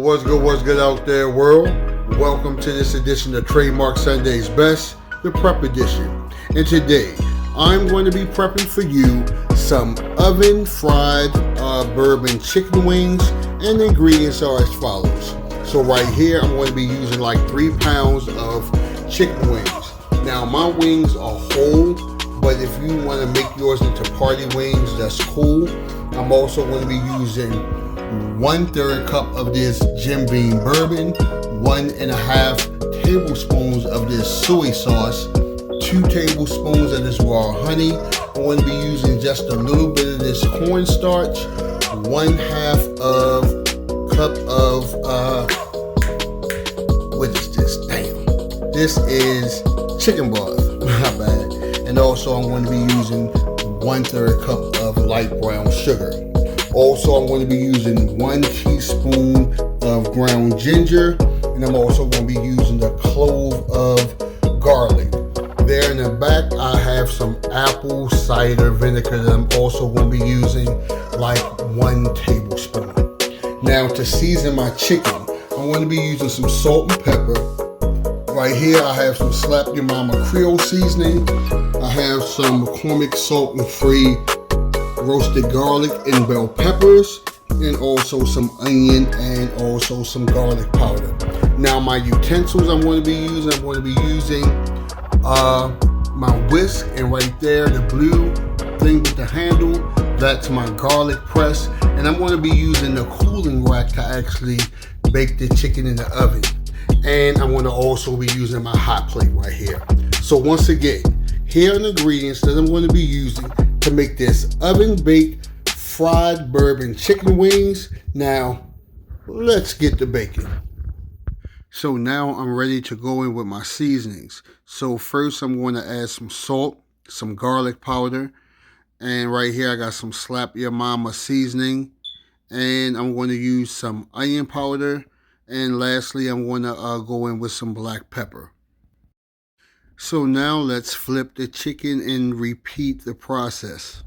What's good out there, world? Welcome to this edition of Trademark Sunday's Best, the prep edition. And today, I'm going to be prepping for you some oven fried bourbon chicken wings, and the ingredients are as follows. So right here, I'm going to be using like 3 pounds of chicken wings. Now, my wings are whole, but if you want to make yours into party wings, that's cool. I'm also going to be using 1/3 cup of this Jim Beam bourbon, 1.5 tablespoons of this soy sauce, 2 tablespoons of this raw honey. I'm going to be using just a little bit of this cornstarch, 1/2 cup of what is this? Damn, this is chicken broth. My bad. And also, I'm going to be using 1/3 cup of light brown sugar. Also, I'm going to be using 1 teaspoon of ground ginger, and I'm also going to be using a clove of garlic. There in the back, I have some apple cider vinegar that I'm also going to be using like 1 tablespoon. Now, to season my chicken, I'm going to be using some salt and pepper. Right here, I have some Slap Your Mama Creole seasoning. I have some McCormick salt and free roasted garlic and bell peppers, and also some onion and also some garlic powder. Now, my utensils I'm going to be using my whisk, and right there, the blue thing with the handle, that's my garlic press, and I'm going to be using the cooling rack to actually bake the chicken in the oven. And I'm going to also be using my hot plate right here. So once again, here are the ingredients that I'm going to be using to make this oven-baked fried bourbon chicken wings. Now, let's get to baking. So now I'm ready to go in with my seasonings. So first I'm going to add some salt, some garlic powder, and right here I got some Slap Your Mama seasoning, and I'm going to use some onion powder, and lastly I'm going to go in with some black pepper. So now let's flip the chicken and repeat the process.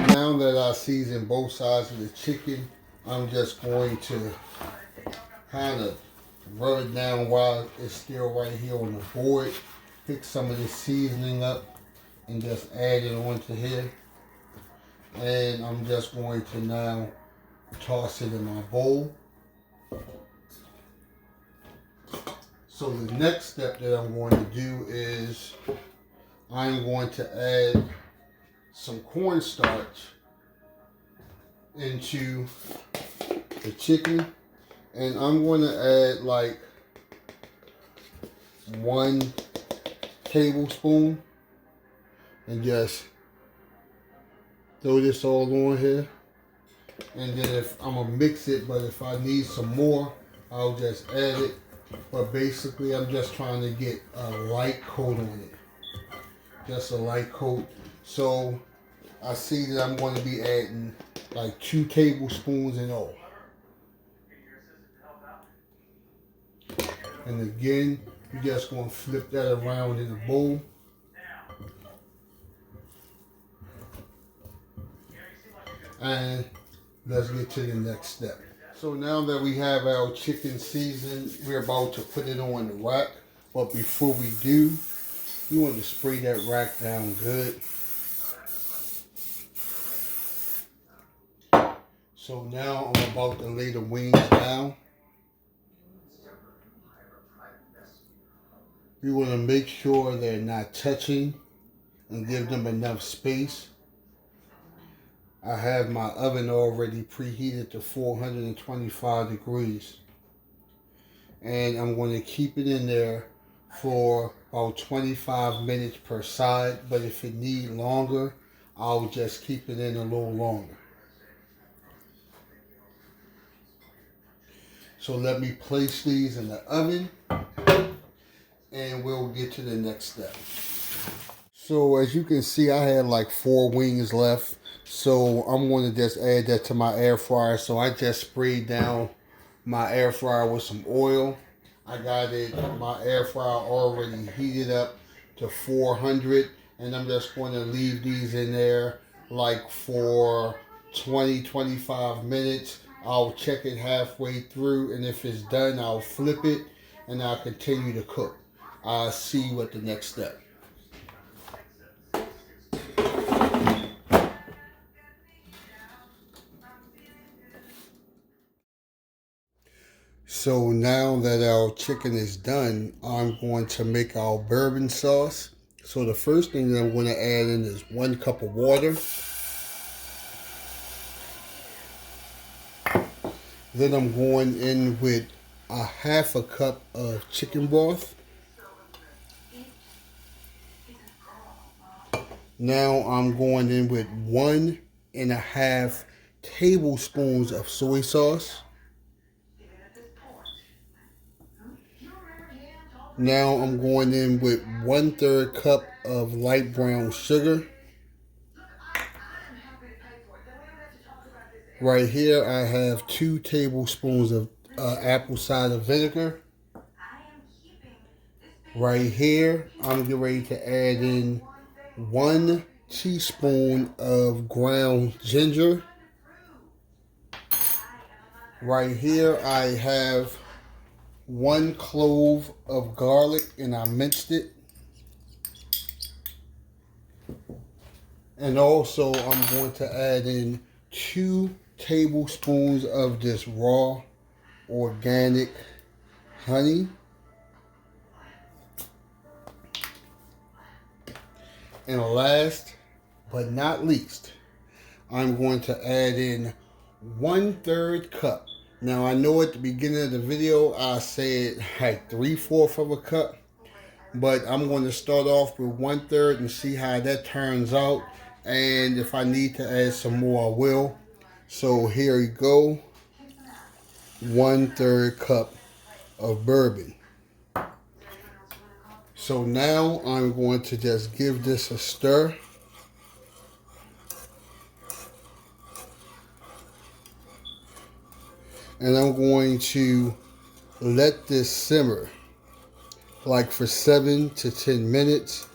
Now that I seasoned both sides of the chicken, I'm just going to kind of rub it down while it's still right here on the board. Pick some of this seasoning up and just add it onto here. And I'm just going to now toss it in my bowl. So the next step that I'm going to do is I'm going to add some cornstarch into the chicken. And I'm going to add like 1 tablespoon and just throw this all on here. And then if I'm going to mix it, but if I need some more, I'll just add it. But basically, I'm just trying to get a light coat on it. Just a light coat. So I see that I'm going to be adding like 2 tablespoons in all. And again, you're just going to flip that around in the bowl. And let's get to the next step. So now that we have our chicken seasoned, we're about to put it on the rack. But before we do, you want to spray that rack down good. So now I'm about to lay the wings down. You want to make sure they're not touching and give them enough space. I have my oven already preheated to 425 degrees. And I'm going to keep it in there for about 25 minutes per side. But if it needs longer, I'll just keep it in a little longer. So let me place these in the oven, and we'll get to the next step. So as you can see, I had like 4 wings left. So I'm going to just add that to my air fryer. So I just sprayed down my air fryer with some oil. I got my air fryer already heated up to 400, and I'm just going to leave these in there like for 20-25 minutes. I'll check it halfway through, and if it's done, I'll flip it and I'll continue to cook. I'll see what the next step. So now that our chicken is done, I'm going to make our bourbon sauce. So the first thing that I'm going to add in is 1 cup of water. Then I'm going in with a 1/2 cup of chicken broth. Now I'm going in with 1.5 tablespoons of soy sauce. Now I'm going in with 1/3 cup of light brown sugar. Right here I have 2 tablespoons of apple cider vinegar. Right here I'm getting ready to add in 1 teaspoon of ground ginger. Right here I have 1 clove of garlic and I minced it. And also I'm going to add in 2 tablespoons of this raw organic honey. And last but not least, I'm going to add in 1/3 cup. Now I know at the beginning of the video I said like 3/4 of a cup, but I'm going to start off with 1/3 and see how that turns out. And if I need to add some more, I will. So here you go, 1/3 cup of bourbon. So now I'm going to just give this a stir. And I'm going to let this simmer like for 7 to 10 minutes.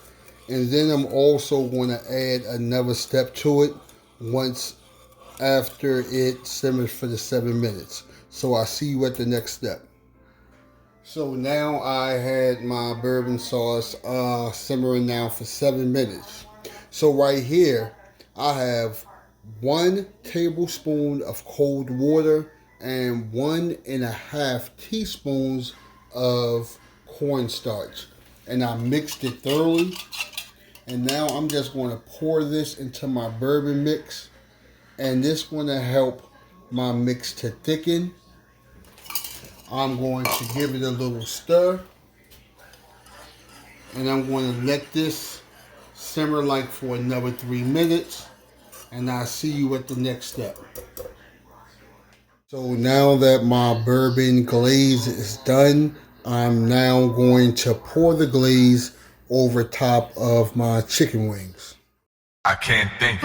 And then I'm also going to add another step to it once after it simmers for the 7 minutes. So I'll see you at the next step. So now I had my bourbon sauce simmering now for 7 minutes. So right here I have 1 tablespoon of cold water and 1.5 teaspoons of cornstarch. And I mixed it thoroughly. And now I'm just going to pour this into my bourbon mix. And this is going to help my mix to thicken. I'm going to give it a little stir. And I'm going to let this simmer like for another 3 minutes. And I'll see you at the next step. So now that my bourbon glaze is done, I'm now going to pour the glaze over top of my chicken wings. I can't think.